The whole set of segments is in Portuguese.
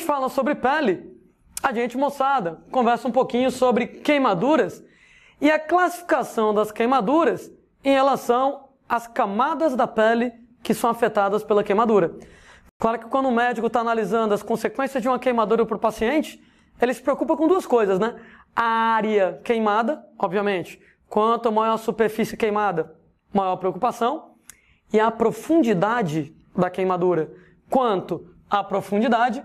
fala sobre pele, a gente, moçada, conversa um pouquinho sobre queimaduras e a classificação das queimaduras em relação às camadas da pele que são afetadas pela queimadura. Claro que quando o médico está analisando as consequências de uma queimadura para o paciente, ele se preocupa com duas coisas, né? A área queimada, obviamente. Quanto maior a superfície queimada, maior a preocupação. E a profundidade da queimadura. Quanto à profundidade,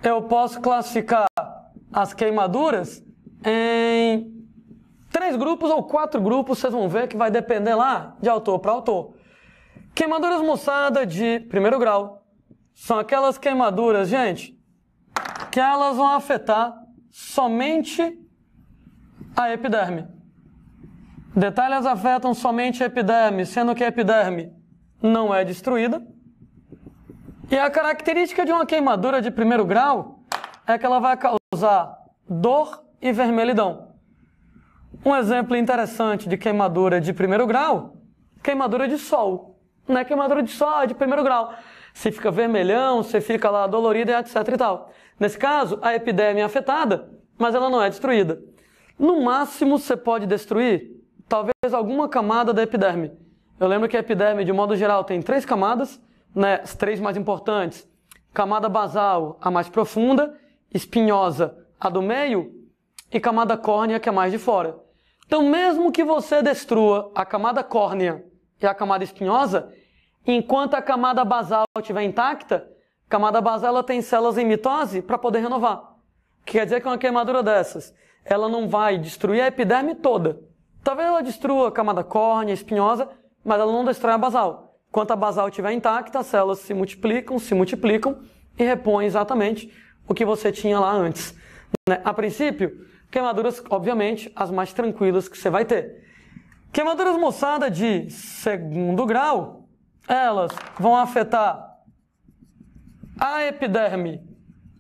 eu posso classificar as queimaduras em 3 grupos ou 4 grupos, vocês vão ver que vai depender lá de autor para autor. Queimaduras, moçada, de primeiro grau. São aquelas queimaduras, gente, que elas vão afetar somente a epiderme. Detalhe, elas afetam somente a epiderme, sendo que a epiderme não é destruída. E a característica de uma queimadura de primeiro grau é que ela vai causar dor e vermelhidão. Um exemplo interessante de queimadura de primeiro grau, queimadura de sol. Não é queimadura de sol, é de primeiro grau. Você fica vermelhão, você fica lá dolorido e etc e tal. Nesse caso, a epiderme é afetada, mas ela não é destruída. No máximo, você pode destruir talvez alguma camada da epiderme. Eu lembro que a epiderme, de modo geral, tem 3 camadas, né? As 3 mais importantes. Camada basal, a mais profunda, espinhosa, a do meio, e camada córnea, que é mais de fora. Então, mesmo que você destrua a camada córnea e a camada espinhosa, enquanto a camada basal estiver intacta, a camada basal ela tem células em mitose para poder renovar. Que quer dizer que uma queimadura dessas, ela não vai destruir a epiderme toda. Talvez ela destrua a camada córnea, espinhosa, mas ela não destrói a basal. Enquanto a basal estiver intacta, as células se multiplicam e repõem exatamente o que você tinha lá antes. Né? A princípio, queimaduras, obviamente, as mais tranquilas que você vai ter. Queimaduras, moçada, de segundo grau, elas vão afetar a epiderme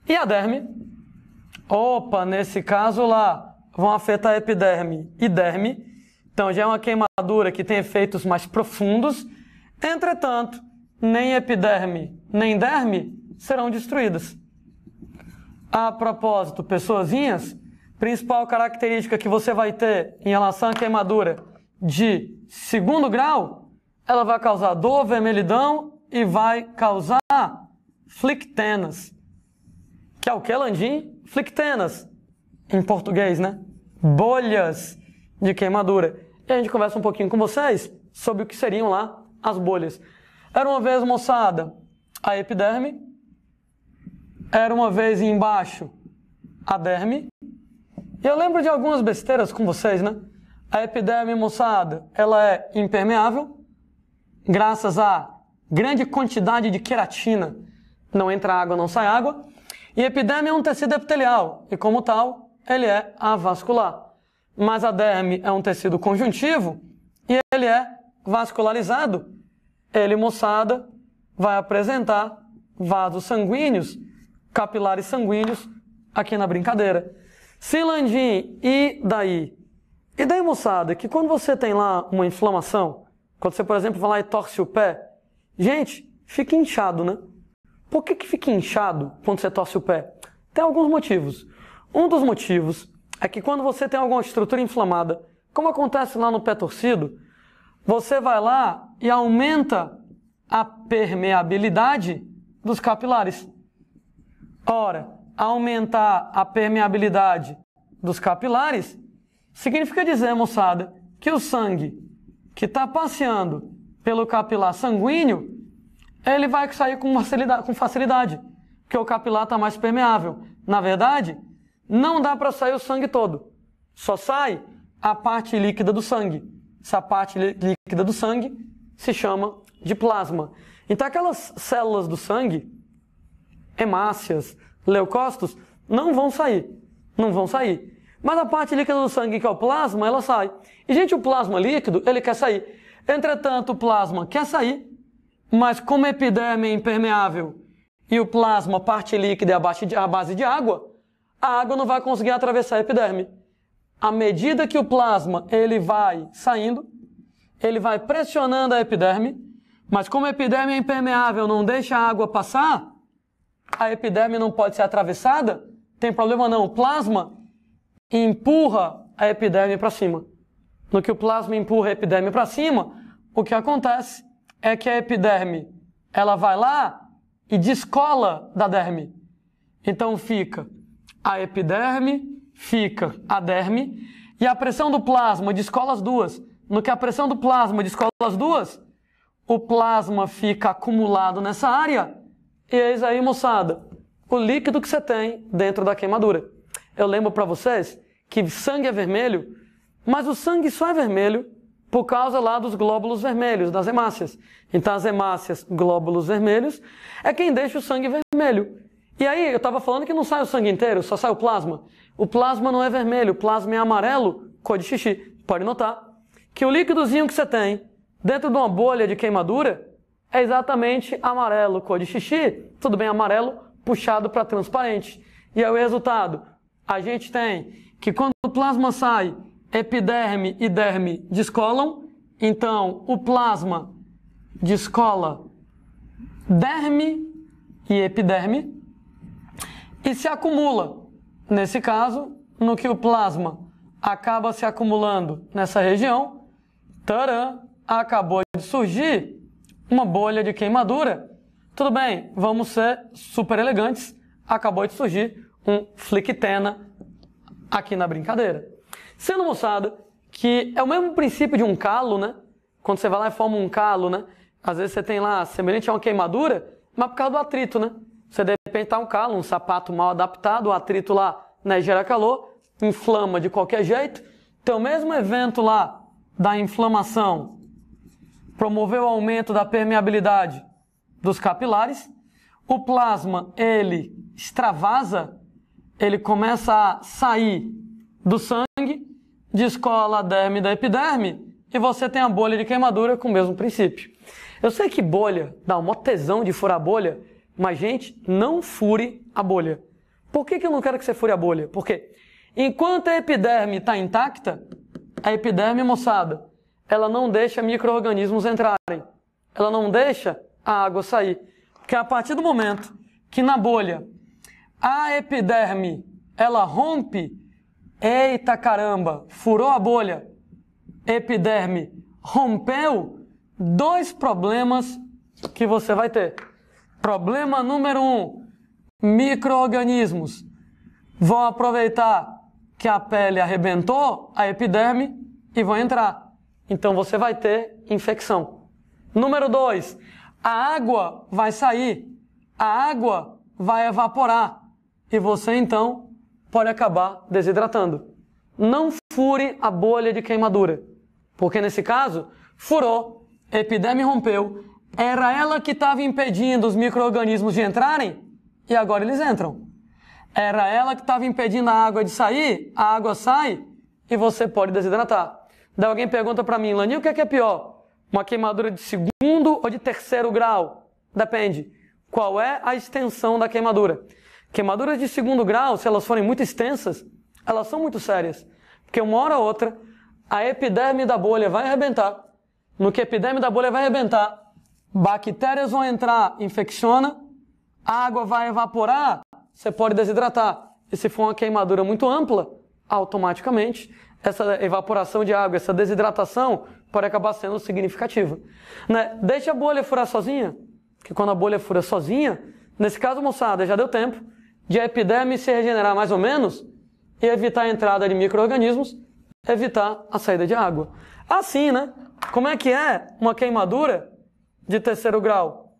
e a derme. Opa, nesse caso lá, vão afetar a epiderme e derme. Então já é uma queimadura que tem efeitos mais profundos. Entretanto, nem epiderme nem derme serão destruídas. A propósito, pessoazinhas, principal característica que você vai ter em relação à queimadura de segundo grau, ela vai causar dor, vermelhidão e vai causar flictenas. Que é o que, Landim? Flictenas. Em português, né? Bolhas de queimadura. E a gente conversa um pouquinho com vocês sobre o que seriam lá as bolhas. Era uma vez, moçada, a epiderme. Era uma vez embaixo a derme. E eu lembro de algumas besteiras com vocês, né? A epiderme, moçada, ela é impermeável, graças à grande quantidade de queratina. Não entra água, não sai água. E a epiderme é um tecido epitelial, e como tal, ele é avascular. Mas a derme é um tecido conjuntivo, e ele é vascularizado. Ele, moçada, vai apresentar vasos sanguíneos, capilares sanguíneos, aqui na brincadeira. Sim, Landim, e daí? E daí, moçada, que quando você tem lá uma inflamação, quando você, por exemplo, vai lá e torce o pé, gente, fica inchado, né? Por que fica inchado quando você torce o pé? Tem alguns motivos. Um dos motivos é que quando você tem alguma estrutura inflamada, como acontece lá no pé torcido, você vai lá e aumenta a permeabilidade dos capilares. Ora, aumentar a permeabilidade dos capilares significa dizer, moçada, que o sangue que está passeando pelo capilar sanguíneo, ele vai sair com facilidade, porque o capilar está mais permeável. Na verdade, não dá para sair o sangue todo. Só sai a parte líquida do sangue. Essa parte líquida do sangue se chama de plasma. Então aquelas células do sangue, hemácias, leucócitos, não vão sair. Não vão sair. Mas a parte líquida do sangue, que é o plasma, ela sai. E, gente, o plasma líquido, ele quer sair. Entretanto, o plasma quer sair, mas como a epiderme é impermeável e o plasma, parte líquida, é a base de água, a água não vai conseguir atravessar a epiderme. À medida que o plasma ele vai saindo, ele vai pressionando a epiderme, mas como a epiderme é impermeável, não deixa a água passar, a epiderme não pode ser atravessada? Tem problema não. O plasma empurra a epiderme para cima. No que o plasma empurra a epiderme para cima, o que acontece é que a epiderme ela vai lá e descola da derme. Então fica a epiderme, fica a derme, e a pressão do plasma descola as duas. No que a pressão do plasma descola as duas, o plasma fica acumulado nessa área, e eis aí, moçada, o líquido que você tem dentro da queimadura. Eu lembro para vocês que sangue é vermelho, mas o sangue só é vermelho por causa lá dos glóbulos vermelhos, das hemácias. Então as hemácias, glóbulos vermelhos, é quem deixa o sangue vermelho. E aí, eu estava falando que não sai o sangue inteiro, só sai o plasma. O plasma não é vermelho, o plasma é amarelo, cor de xixi. Pode notar que o líquidozinho que você tem dentro de uma bolha de queimadura é exatamente amarelo, cor de xixi. Tudo bem, amarelo puxado para transparente. E aí o resultado, a gente tem que quando o plasma sai, epiderme e derme descolam. Então, o plasma descola derme e epiderme e se acumula. Nesse caso, no que o plasma acaba se acumulando nessa região, tcharam, acabou de surgir uma bolha de queimadura. Tudo bem, vamos ser super elegantes, acabou de surgir um flictena aqui na brincadeira. Sendo, moçada, que é o mesmo princípio de um calo, né? Quando você vai lá e forma um calo, né? Às vezes você tem lá, semelhante a uma queimadura, mas por causa do atrito, né? Você de repente tá um calo, um sapato mal adaptado, o atrito lá, né, gera calor, inflama de qualquer jeito. Então, o mesmo evento lá da inflamação promoveu o aumento da permeabilidade dos capilares. O plasma, ele extravasa, ele começa a sair do sangue, descola a derme da epiderme e você tem a bolha de queimadura com o mesmo princípio. Eu sei que bolha dá um mó tesão de furar a bolha, mas, gente, não fure a bolha. Por que eu não quero que você fure a bolha? Porque enquanto a epiderme está intacta, a epiderme, moçada, ela não deixa micro-organismos entrarem. Ela não deixa a água sair. Porque a partir do momento que na bolha a epiderme, ela rompe, eita caramba, furou a bolha, epiderme rompeu, dois problemas que você vai ter. Problema número 1, micro-organismos vão aproveitar que a pele arrebentou, a epiderme, e vão entrar. Então você vai ter infecção. Número 2, a água vai sair, a água vai evaporar, e você então pode acabar desidratando. Não fure a bolha de queimadura, porque nesse caso, furou, a epiderme rompeu, era ela que estava impedindo os micro-organismos de entrarem e agora eles entram. Era ela que estava impedindo a água de sair, a água sai e você pode desidratar. Daí alguém pergunta para mim, Lani, o que é pior? Uma queimadura de 2º ou de 3º grau? Depende. Qual é a extensão da queimadura? Queimaduras de 2º grau, se elas forem muito extensas, elas são muito sérias. Porque uma hora ou outra, a epiderme da bolha vai arrebentar. No que a epiderme da bolha vai arrebentar, bactérias vão entrar, infecciona, a água vai evaporar, você pode desidratar. E se for uma queimadura muito ampla, automaticamente, essa evaporação de água, essa desidratação, pode acabar sendo significativa. Né? Deixa a bolha furar sozinha, que quando a bolha fura sozinha, nesse caso, moçada, já deu tempo de a epiderme se regenerar mais ou menos e evitar a entrada de micro-organismos, evitar a saída de água. Assim, né? Como é que é uma queimadura de 3º grau?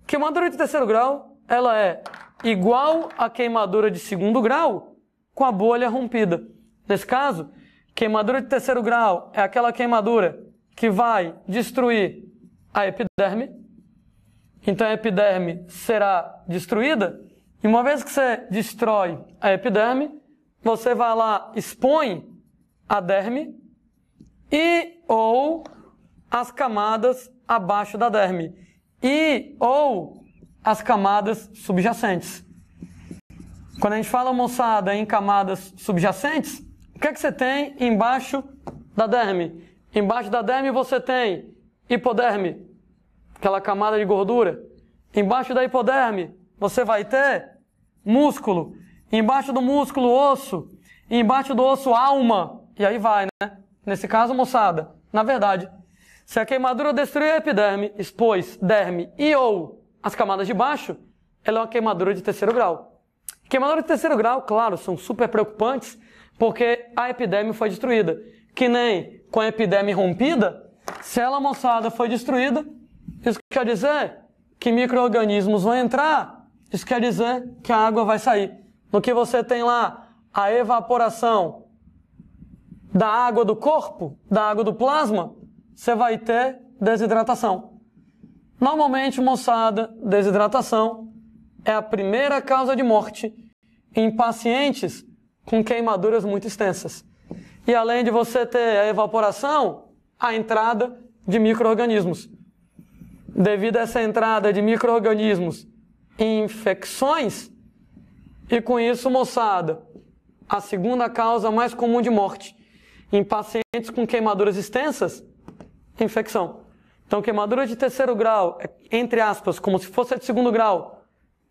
Queimadura de 3º grau, ela é igual à queimadura de 2º grau com a bolha rompida. Nesse caso, queimadura de 3º grau é aquela queimadura que vai destruir a epiderme. Então a epiderme será destruída. E uma vez que você destrói a epiderme, você vai lá, expõe a derme e ou as camadas abaixo da derme e ou as camadas subjacentes. Quando a gente fala, moçada, em camadas subjacentes, o que é que você tem embaixo da derme? Embaixo da derme você tem hipoderme, aquela camada de gordura. Embaixo da hipoderme você vai ter músculo, embaixo do músculo osso, embaixo do osso alma, e aí vai, né? Nesse caso, moçada, na verdade, se a queimadura destruir a epiderme, expôs derme e ou as camadas de baixo, ela é uma queimadura de terceiro grau. Queimadura de terceiro grau, claro, são super preocupantes, porque a epiderme foi destruída. Que nem com a epiderme rompida, se ela, moçada, foi destruída, isso quer dizer que micro-organismos vão entrar, isso quer dizer que a água vai sair. No que você tem lá, a evaporação da água do corpo, da água do plasma, você vai ter desidratação. Normalmente, moçada, desidratação é a primeira causa de morte em pacientes com queimaduras muito extensas. E além de você ter a evaporação, a entrada de micro-organismos. Devido a essa entrada de micro-organismos em infecções, e com isso, moçada, a segunda causa mais comum de morte em pacientes com queimaduras extensas, infecção. Então, queimadura de terceiro grau, entre aspas, como se fosse a de segundo grau,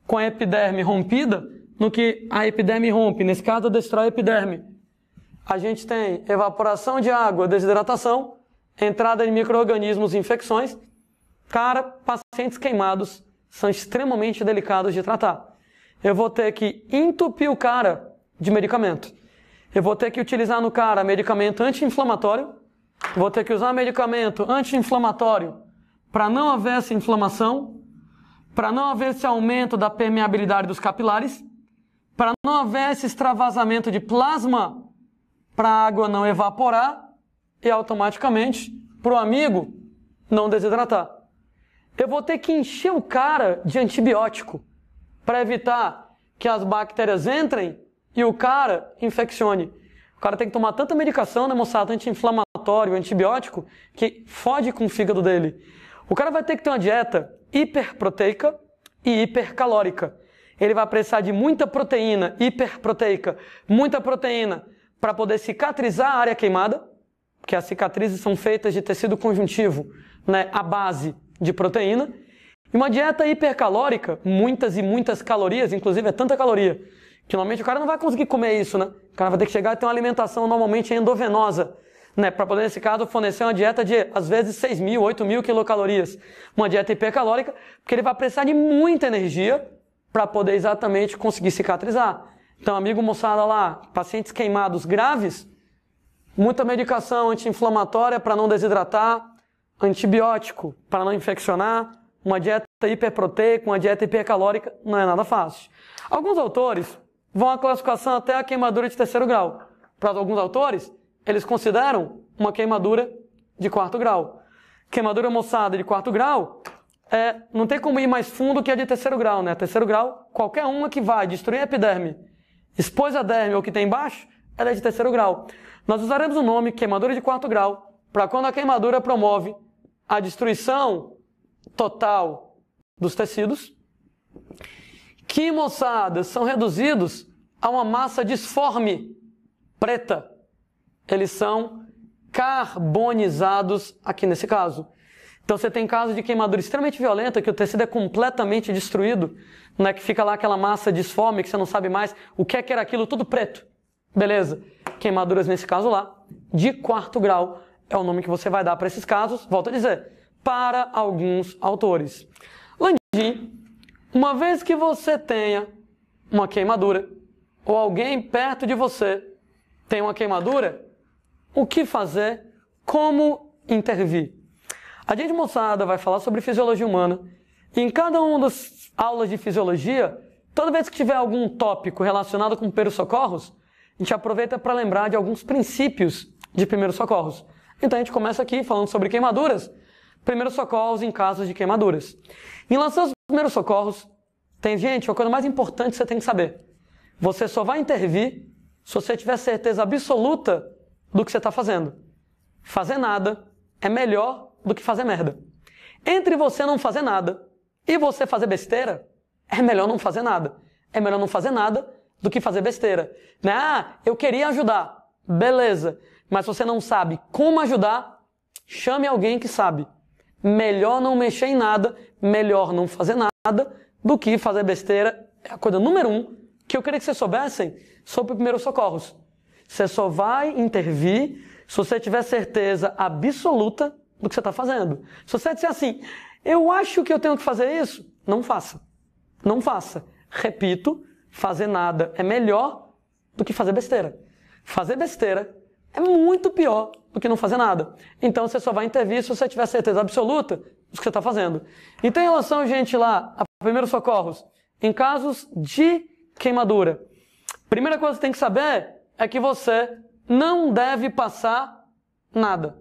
com a epiderme rompida, no que a epiderme rompe, nesse caso, destrói a epiderme. A gente tem evaporação de água, desidratação, entrada de micro-organismos e infecções. Cara, pacientes queimados são extremamente delicados de tratar. Eu vou ter que entupir o cara de medicamento. Eu vou ter que utilizar no cara medicamento anti-inflamatório. Vou ter que usar medicamento anti-inflamatório para não haver essa inflamação, para não haver esse aumento da permeabilidade dos capilares, para não haver esse extravasamento de plasma, para a água não evaporar e automaticamente para o amigo não desidratar. Eu vou ter que encher o cara de antibiótico para evitar que as bactérias entrem e o cara infeccione. O cara tem que tomar tanta medicação, né, moçada, anti-inflamatório, antibiótico, que fode com o fígado dele. O cara vai ter que ter uma dieta hiperproteica e hipercalórica. Ele vai precisar de muita proteína hiperproteica, muita proteína para poder cicatrizar a área queimada, porque as cicatrizes são feitas de tecido conjuntivo, né, à base de proteína. E uma dieta hipercalórica, muitas e muitas calorias, inclusive é tanta caloria, que normalmente o cara não vai conseguir comer isso, né? O cara vai ter que chegar e ter uma alimentação normalmente endovenosa, né? Para poder, nesse caso, fornecer uma dieta de, às vezes, 6.000, 8.000 quilocalorias. Uma dieta hipercalórica, porque ele vai precisar de muita energia para poder exatamente conseguir cicatrizar. Então, amigo moçada lá, pacientes queimados graves, muita medicação anti-inflamatória para não desidratar, antibiótico para não infeccionar, uma dieta hiperproteica, uma dieta hipercalórica, não é nada fácil. Alguns autores vão à classificação até a queimadura de terceiro grau. Para alguns autores, eles consideram uma queimadura de quarto grau. Queimadura, moçada, de quarto grau, não tem como ir mais fundo que a de terceiro grau, né? Terceiro grau, qualquer uma que vai destruir a epiderme, expôs a derme ou que tem embaixo, ela é de terceiro grau. Nós usaremos o nome queimadura de quarto grau para quando a queimadura promove a destruição total dos tecidos, que, moçada, são reduzidos a uma massa disforme, preta. Eles são carbonizados aqui nesse caso. Então você tem casos de queimadura extremamente violenta, que o tecido é completamente destruído, né, que fica lá aquela massa disforme, que você não sabe mais o que era aquilo, tudo preto. Beleza. Queimaduras nesse caso lá, de quarto grau, é o nome que você vai dar para esses casos, volto a dizer, para alguns autores. Landim, uma vez que você tenha uma queimadura, ou alguém perto de você tem uma queimadura, o que fazer? Como intervir? A gente, moçada, vai falar sobre fisiologia humana. E em cada uma das aulas de fisiologia, toda vez que tiver algum tópico relacionado com primeiros socorros, a gente aproveita para lembrar de alguns princípios de primeiros socorros. Então a gente começa aqui falando sobre queimaduras, primeiros socorros em casos de queimaduras. Em relação aos primeiros socorros, tem, gente, a coisa mais importante que você tem que saber. Você só vai intervir se você tiver certeza absoluta do que você está fazendo. Fazer nada é melhor do que fazer merda. Entre você não fazer nada e você fazer besteira, é melhor não fazer nada. É melhor não fazer nada do que fazer besteira. Né? Ah, eu queria ajudar. Beleza. Mas se você não sabe como ajudar, chame alguém que sabe. Melhor não mexer em nada, melhor não fazer nada, do que fazer besteira. É a coisa número 1 que eu queria que vocês soubessem sobre primeiros socorros. Você só vai intervir se você tiver certeza absoluta do que você está fazendo. Se você disser assim, eu acho que eu tenho que fazer isso, não faça. Não faça. Repito, fazer nada é melhor do que fazer besteira. Fazer besteira é muito pior do que não fazer nada. Então você só vai intervir se você tiver certeza absoluta do que você está fazendo. Então, em relação, gente, lá a primeiros socorros, em casos de queimadura, primeira coisa que você tem que saber é que você não deve passar nada.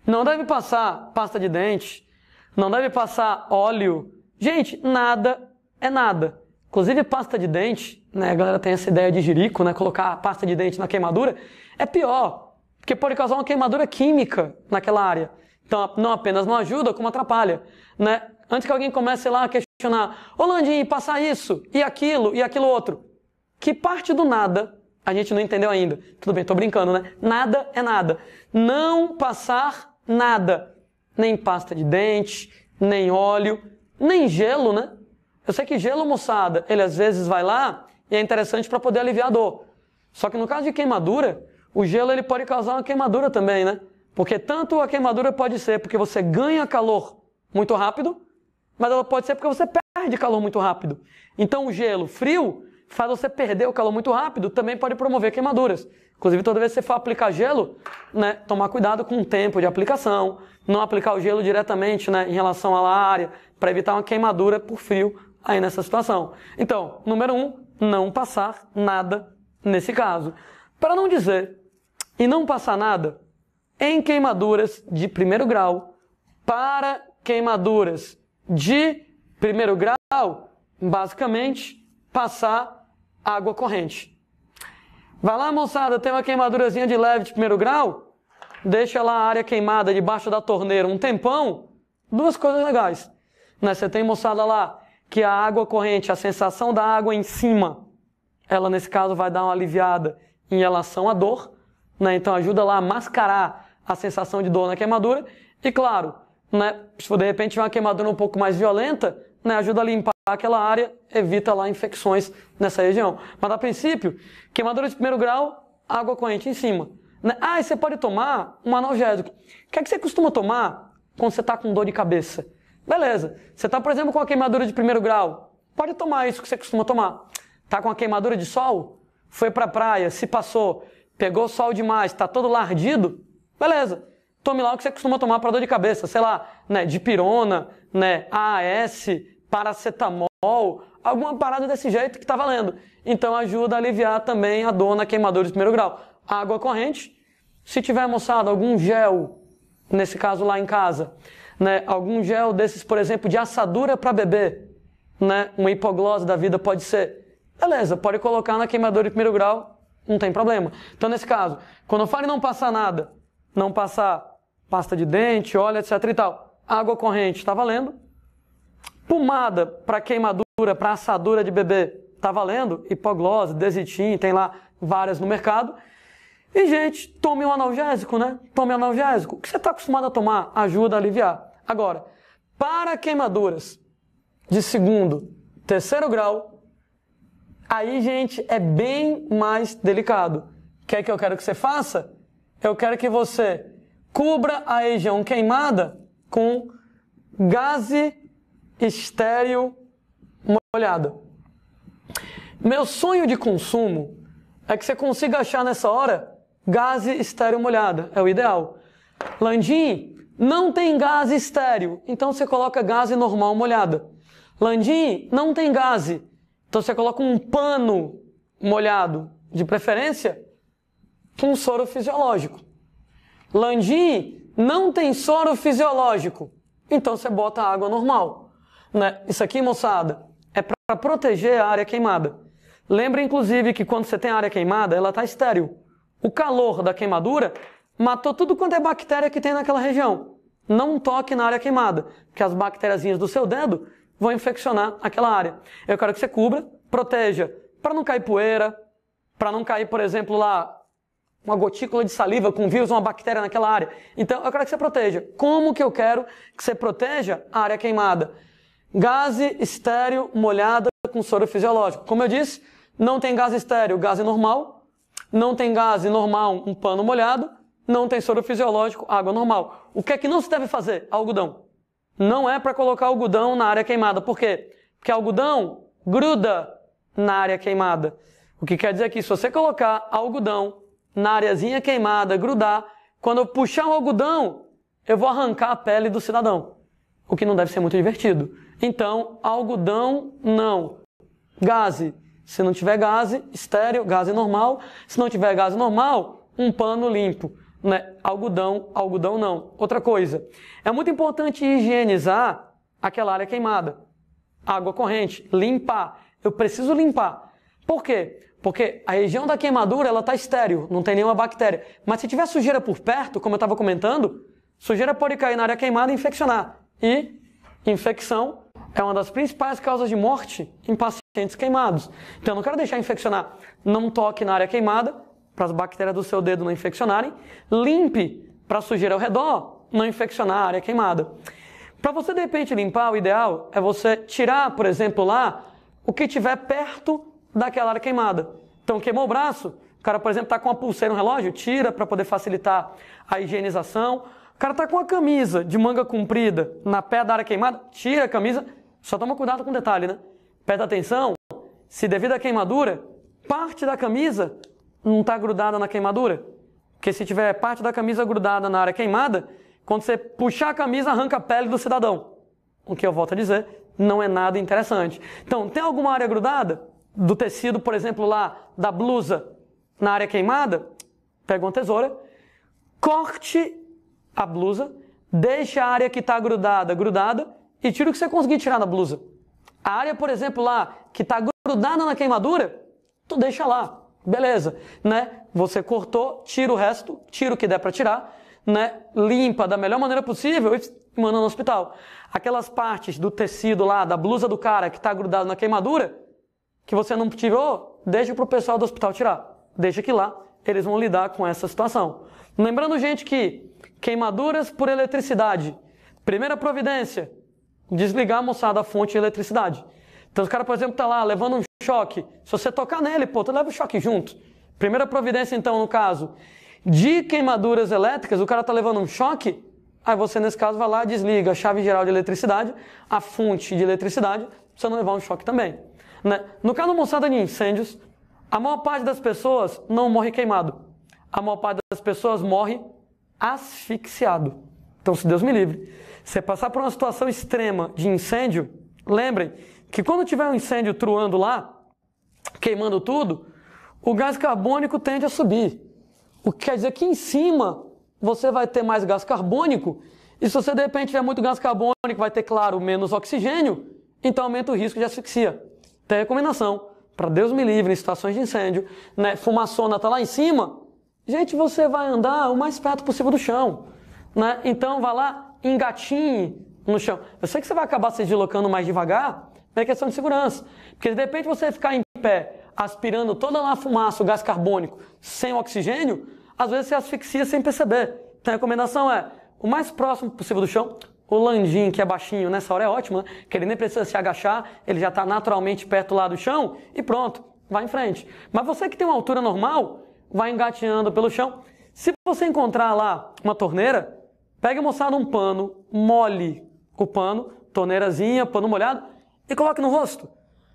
Não deve passar pasta de dente, não deve passar óleo. Gente, nada é nada. Inclusive pasta de dente, né, a galera tem essa ideia de jirico, né, colocar pasta de dente na queimadura, é pior, porque pode causar uma queimadura química naquela área. Então, não apenas não ajuda, como atrapalha, né? Antes que alguém comece lá a questionar, ô Landim, passar isso, e aquilo outro. Que parte do nada a gente não entendeu ainda? Tudo bem, tô brincando, né? Nada é nada. Não passar nada. Nem pasta de dente, nem óleo, nem gelo, né? Eu sei que gelo, moçada, ele às vezes vai lá e é interessante para poder aliviar a dor. Só que no caso de queimadura, o gelo ele pode causar uma queimadura também, né? Porque tanto a queimadura pode ser porque você ganha calor muito rápido, mas ela pode ser porque você perde calor muito rápido. Então o gelo frio faz você perder o calor muito rápido, também pode promover queimaduras. Inclusive, toda vez que você for aplicar gelo, né, tomar cuidado com o tempo de aplicação, não aplicar o gelo diretamente, né, em relação à área, para evitar uma queimadura por frio aí nessa situação. Então, número 1, não passar nada nesse caso. Para não dizer e não passar nada em queimaduras de primeiro grau, para queimaduras de primeiro grau, basicamente, passar água corrente. Vai lá, moçada, tem uma queimadurazinha de leve de primeiro grau, deixa lá a área queimada debaixo da torneira um tempão, duas coisas legais. Né? Você tem, moçada, lá que a água corrente, a sensação da água em cima, ela nesse caso vai dar uma aliviada em relação à dor, né? Então ajuda lá a mascarar a sensação de dor na queimadura. E claro, né, se de repente tiver uma queimadura um pouco mais violenta, né, ajuda a limpar aquela área, evita lá infecções nessa região. Mas a princípio, queimadura de primeiro grau, água corrente em cima. Né? Ah, e você pode tomar um analgésico. O que é que você costuma tomar quando você está com dor de cabeça? Beleza. Você está, por exemplo, com a queimadura de primeiro grau. Pode tomar isso que você costuma tomar. Está com a queimadura de sol? Foi para a praia, se passou, pegou sol demais, está todo lardido? Beleza. Tome lá o que você costuma tomar para dor de cabeça. Sei lá, né, dipirona, né, AAS, paracetamol, alguma parada desse jeito que está valendo. Então ajuda a aliviar também a dor na queimadura de primeiro grau. Água corrente. Se tiver, moçada, algum gel, nesse caso lá em casa, né, algum gel desses, por exemplo, de assadura para bebê, né, uma hipoglose da vida pode ser. Beleza, pode colocar na queimadura de primeiro grau, não tem problema. Então, nesse caso, quando eu falo em não passar nada, não passar pasta de dente, óleo, etc e tal, água corrente, está valendo. Pomada para queimadura, para assadura de bebê, está valendo. Hipoglose, Desitin, tem lá várias no mercado. E, gente, tome um analgésico, né? Tome um analgésico. O que você está acostumado a tomar ajuda a aliviar. Agora, para queimaduras de segundo, terceiro grau, aí, gente, é bem mais delicado. O que é que eu quero que você faça? Eu quero que você cubra a região queimada com gaze estéril molhada. Meu sonho de consumo é que você consiga achar nessa hora gaze estéril molhada. É o ideal. Landim, não tem gaze estéril, então você coloca gaze normal molhada. Landim, não tem gaze, então você coloca um pano molhado, de preferência com soro fisiológico. Landim, não tem soro fisiológico, então você bota água normal. Né? Isso aqui, moçada, é para proteger a área queimada. Lembra, inclusive, que quando você tem a área queimada, ela está estéril. O calor da queimadura matou tudo quanto é bactéria que tem naquela região. Não toque na área queimada, porque as bactériazinhas do seu dedo vão infeccionar aquela área. Eu quero que você cubra, proteja, para não cair poeira, para não cair, por exemplo, lá uma gotícula de saliva com vírus, uma bactéria naquela área. Então, eu quero que você proteja. Como que eu quero que você proteja a área queimada? Gase estéril molhada com soro fisiológico. Como eu disse, não tem gase estéril, gase normal. Não tem gase normal, um pano molhado. Não tem soro fisiológico, água normal. O que é que não se deve fazer? Algodão. Não é para colocar algodão na área queimada. Por quê? Porque algodão gruda na área queimada. O que quer dizer que se você colocar algodão na areazinha queimada, grudar, quando eu puxar o algodão, eu vou arrancar a pele do cidadão. O que não deve ser muito divertido. Então, algodão, não. Gase. Se não tiver gase, estéril, gase normal. Se não tiver gase normal, um pano limpo. Né? Algodão, algodão não. Outra coisa, é muito importante higienizar aquela área queimada. Água corrente, limpar. Eu preciso limpar. Por quê? Porque a região da queimadura ela está estéril, não tem nenhuma bactéria. Mas se tiver sujeira por perto, como eu estava comentando, sujeira pode cair na área queimada e infeccionar. E infecção é uma das principais causas de morte em pacientes queimados. Então eu não quero deixar infeccionar. Não toque na área queimada, para as bactérias do seu dedo não infeccionarem. Limpe para a sujeira ao redor não infeccionar a área queimada. Para você de repente limpar, o ideal é você tirar, por exemplo, lá o que tiver perto daquela área queimada. Então queimou o braço, o cara, por exemplo, está com uma pulseira, um relógio, tira para poder facilitar a higienização. O cara está com a camisa de manga comprida na pé da área queimada, tira a camisa, só toma cuidado com um detalhe, né? Presta atenção, se devido à queimadura, parte da camisa não está grudada na queimadura. Porque se tiver parte da camisa grudada na área queimada, quando você puxar a camisa, arranca a pele do cidadão. O que eu volto a dizer, não é nada interessante. Então, tem alguma área grudada? Do tecido, por exemplo, lá da blusa na área queimada? Pega uma tesoura, corte a blusa, deixa a área que está grudada e tira o que você conseguir tirar da blusa. A área, por exemplo, lá que está grudada na queimadura, tu deixa lá. Beleza, né? Você cortou, tira o resto, tira o que der para tirar, né? Limpa da melhor maneira possível e manda no hospital. Aquelas partes do tecido lá, da blusa do cara que está grudado na queimadura, que você não tirou, deixa para o pessoal do hospital tirar. Deixa que lá eles vão lidar com essa situação. Lembrando, gente, que queimaduras por eletricidade. Primeira providência, desligar, moçada, a fonte de eletricidade. Então, os caras, por exemplo, tá lá levando um choque. Se você tocar nele, pô, tu leva o choque junto. Primeira providência, então, no caso de queimaduras elétricas, o cara tá levando um choque, aí você, nesse caso, vai lá, desliga a chave geral de eletricidade, a fonte de eletricidade, pra você não levar um choque também. Né? No caso, moçada, de incêndios, a maior parte das pessoas não morre queimado. A maior parte das pessoas morre asfixiado. Então, se Deus me livre, você passar por uma situação extrema de incêndio, lembrem que quando tiver um incêndio truando lá, queimando tudo, o gás carbônico tende a subir. O que quer dizer que em cima você vai ter mais gás carbônico, e se você de repente tiver muito gás carbônico, vai ter, claro, menos oxigênio, então aumenta o risco de asfixia. Tem recomendação, para Deus me livre, em situações de incêndio, né? Fumaçona está lá em cima, gente, você vai andar o mais perto possível do chão. Né? Então vá lá, engatinhe no chão. Eu sei que você vai acabar se deslocando mais devagar, é questão de segurança. Porque de repente você ficar em pé, aspirando toda lá a fumaça, o gás carbônico, sem oxigênio, às vezes você asfixia sem perceber. Então a recomendação é, o mais próximo possível do chão, o landim, que é baixinho, nessa hora é ótimo, né? Que ele nem precisa se agachar, ele já está naturalmente perto lá do chão e pronto, vai em frente. Mas você que tem uma altura normal, vai engateando pelo chão. Se você encontrar lá uma torneira, pegue, moçada, um pano, molhe o pano, torneirazinha, pano molhado, e coloque no rosto.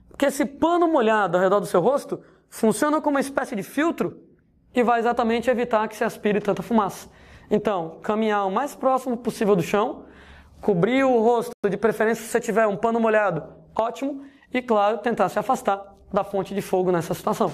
Porque esse pano molhado ao redor do seu rosto funciona como uma espécie de filtro e vai exatamente evitar que se aspire tanta fumaça. Então, caminhar o mais próximo possível do chão, cobrir o rosto, de preferência se você tiver um pano molhado, ótimo, e claro, tentar se afastar da fonte de fogo nessa situação.